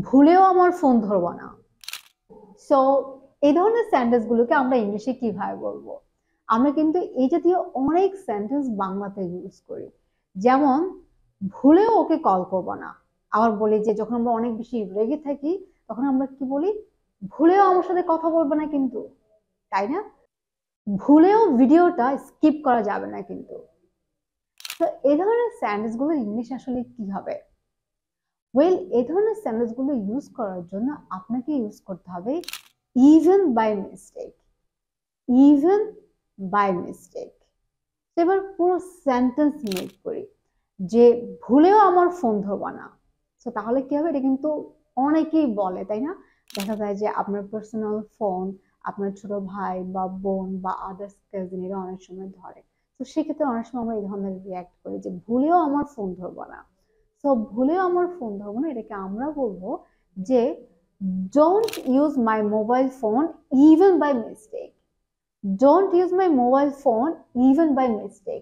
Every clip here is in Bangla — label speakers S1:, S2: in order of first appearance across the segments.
S1: ভুলেও আমার ফোন ধরবো না। সো এই ধরনের সেন্টেন্স গুলোকে আমরা ইংলিশে কিভাবে বলবো? আমরা কিন্তু এই জাতীয় অনেক সেন্টেন্স বাংলাতে ইউজ করি। যেমন ভুলেও ওকে কল করব না। আবার বলি যে যখন আমরা অনেক বেশি রেগে থাকি তখন আমরা কি বলি? ভুলেও আমার সাথে কথা বলবে না কিন্তু, তাই না? ভুলেও ভিডিওটা স্কিপ করা যাবে না কিন্তু। তো এই ধরনের সেন্টেন্স গুলো ইংলিশ আসলে কি হবে? ওয়েল, এই ধরনের সেন্টেন্স গুলো ইউজ করার জন্য আপনাকে ইউজ করতে হবে even by mistake. Even by mistake. এবার পুরো সেন্টেন্স মেক করি যে ভুলেও আমার ফোন ধরবা না। তো তাহলে কি হবে? এটা কিন্তু অনেকেই বলে, তাই না? দেখা যায় যে আপনার পার্সোনাল ফোন আপনার ছোট ভাই বা বোন বা আদার্স কাজিনেরা অনেক সময় ধরে। তো সেক্ষেত্রে অনেক সময় আমরা এই ধরনের রিয়াক্ট করি যে ভুলেও আমার ফোন ধরবো না। তো ভুলেও আমার ফোন ধরবো না এটাকে আমরা বলবো যে don't use my mobile phone even by mistake. Don't use my mobile phone even by mistake.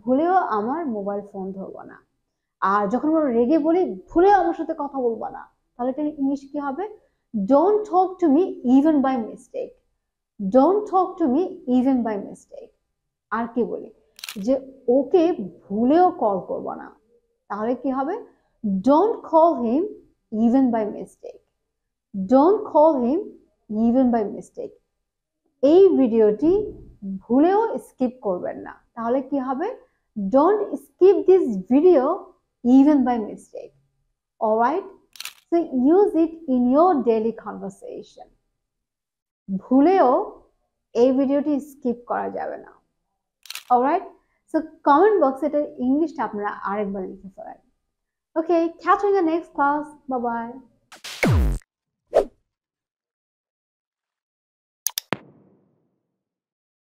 S1: ভুলেও আমার মোবাইল ফোন ধরবো না। আর যখন আমরা রেগে বলি ভুলেও আমার সাথে কথা বলবো না, তাহলে এটা ইংলিশ কি হবে? Don't talk to me even by mistake. Don't talk to me even by mistake. আর কি বলি যে ওকে ভুলেও কল করবো না, তাহলে কি হবে? Don't call him even by mistake. Don't call him even by mistake. এই ভিডিওটি ভুলেও স্কিপ করবেন না, তাহলে কি হবে? Don't skip this video even by mistake. Alright, so use it in your daily conversation. ভুলেও এই ভিডিওটি স্কিপ করা যাবে না। অলরাইট, সো কমেন্ট বক্সে এটার ইংলিশটা আপনারা আরেকবার লিখে ফেলেন। ওকে, catch you in the next class. Bye bye.